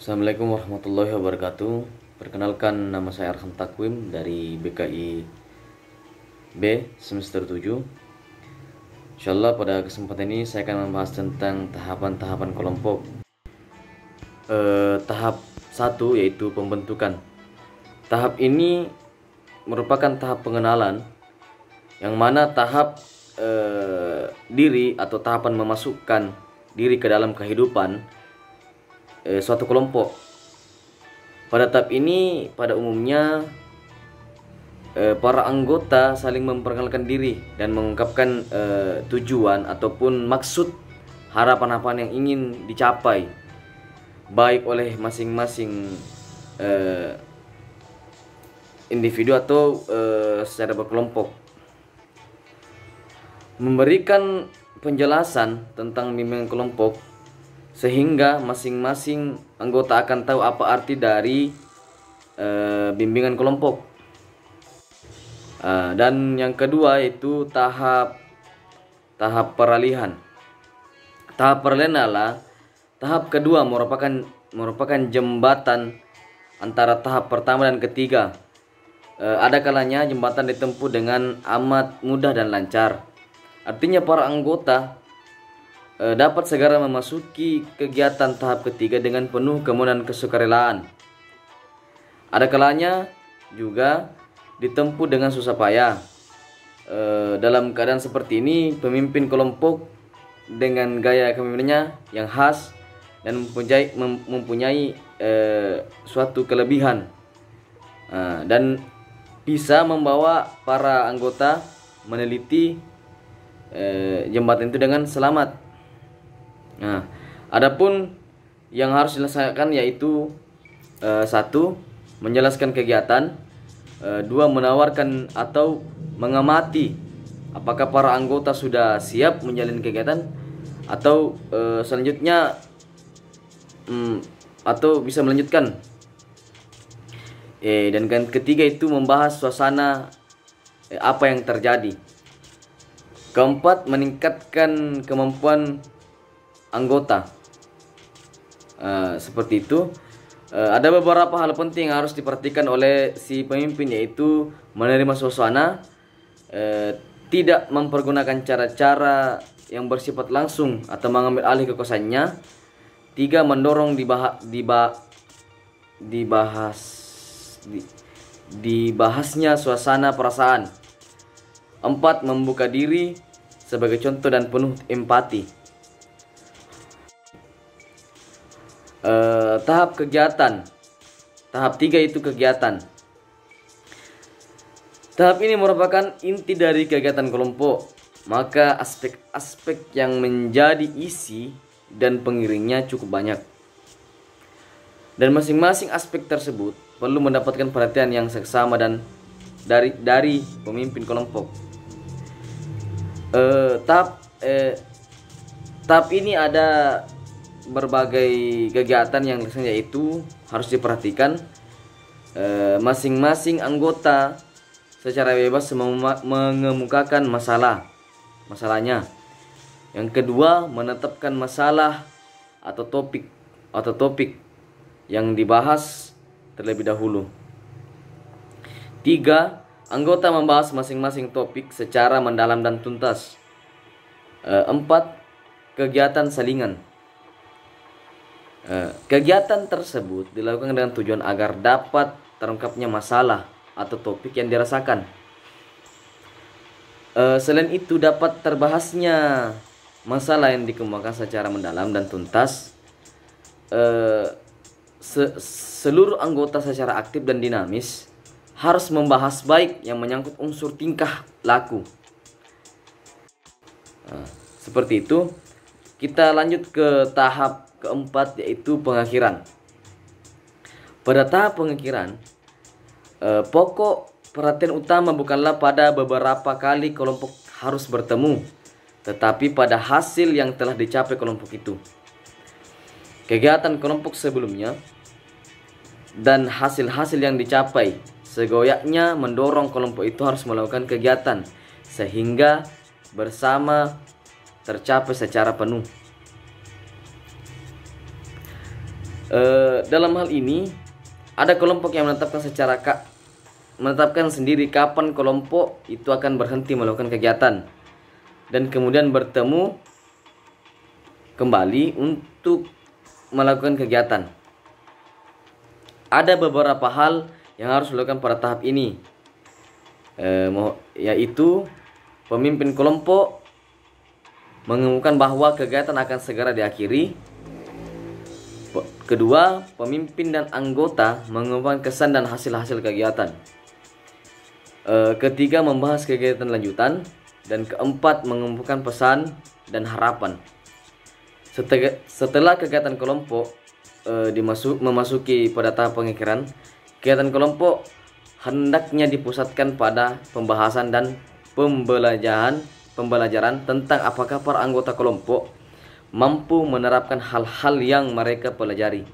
Assalamualaikum warahmatullahi wabarakatuh. Perkenalkan, nama saya Arham Takwim dari BKI B semester 7. Insyaallah pada kesempatan ini saya akan membahas tentang tahapan-tahapan kelompok. Tahap 1 yaitu pembentukan. Tahap ini merupakan tahap pengenalan, yang mana tahap diri atau tahapan memasukkan diri ke dalam kehidupan suatu kelompok. Pada tahap ini pada umumnya para anggota saling memperkenalkan diri dan mengungkapkan tujuan ataupun maksud harapan-harapan yang ingin dicapai, baik oleh masing-masing individu atau secara berkelompok. Memberikan penjelasan tentang bimbingan kelompok sehingga masing-masing anggota akan tahu apa arti dari bimbingan kelompok. Dan yang kedua yaitu tahap peralihan. Tahap peralihan adalah tahap kedua, merupakan jembatan antara tahap pertama dan ketiga. Ada kalanya jembatan ditempuh dengan amat mudah dan lancar. Artinya para anggota dapat segera memasuki kegiatan tahap ketiga dengan penuh kemudahan dan kesukarelaan. Ada kalanya juga ditempuh dengan susah payah. Dalam keadaan seperti ini, pemimpin kelompok dengan gaya kepemimpinannya yang khas dan mempunyai suatu kelebihan dan bisa membawa para anggota meneliti jembatan itu dengan selamat. Nah, adapun yang harus dilaksanakan yaitu 1. Menjelaskan kegiatan, 2. Menawarkan atau mengamati apakah para anggota sudah siap menjalani kegiatan atau selanjutnya atau bisa melanjutkan. Dan ketiga itu membahas suasana apa yang terjadi. Keempat, meningkatkan kemampuan anggota. Seperti itu. Ada beberapa hal penting yang harus diperhatikan oleh si pemimpin, yaitu menerima suasana, tidak mempergunakan cara-cara yang bersifat langsung atau mengambil alih kekuasaannya. 3. Mendorong dibahasnya suasana perasaan. 4. Membuka diri sebagai contoh dan penuh empati. Tahap kegiatan. Tahap 3 itu kegiatan. Tahap ini merupakan inti dari kegiatan kelompok, maka aspek-aspek yang menjadi isi dan pengiringnya cukup banyak. Dan masing-masing aspek tersebut perlu mendapatkan perhatian yang seksama dan dari pemimpin kelompok. Tahap ini ada berbagai kegiatan yang yaitu harus diperhatikan. Masing-masing anggota secara bebas mengemukakan masalahnya. Yang kedua, menetapkan masalah atau topik yang dibahas terlebih dahulu. 3. Anggota membahas masing-masing topik secara mendalam dan tuntas. 4. Kegiatan salingan. Kegiatan tersebut dilakukan dengan tujuan agar dapat terungkapnya masalah atau topik yang dirasakan. Selain itu, dapat terbahasnya masalah yang dikemukakan secara mendalam dan tuntas. Seluruh anggota secara aktif dan dinamis harus membahas baik yang menyangkut unsur tingkah laku. Seperti itu. Kita lanjut ke tahap keempat, yaitu pengakhiran. Pada tahap pengakhiran, pokok perhatian utama bukanlah pada beberapa kali kelompok harus bertemu, tetapi pada hasil yang telah dicapai kelompok itu. Kegiatan kelompok sebelumnya dan hasil-hasil yang dicapai segoyaknya mendorong kelompok itu harus melakukan kegiatan sehingga bersama tercapai secara penuh. Dalam hal ini ada kelompok yang menetapkan sendiri kapan kelompok itu akan berhenti melakukan kegiatan dan kemudian bertemu kembali untuk melakukan kegiatan. Ada beberapa hal yang harus dilakukan pada tahap ini, yaitu pemimpin kelompok mengumumkan bahwa kegiatan akan segera diakhiri. Kedua, pemimpin dan anggota mengumumkan kesan dan hasil-hasil kegiatan. Ketiga, membahas kegiatan lanjutan. Dan keempat, mengumpulkan pesan dan harapan. Setelah kegiatan kelompok memasuki pada tahap pengakhiran, kegiatan kelompok hendaknya dipusatkan pada pembahasan dan pembelajaran tentang apakah para anggota kelompok mampu menerapkan hal-hal yang mereka pelajari.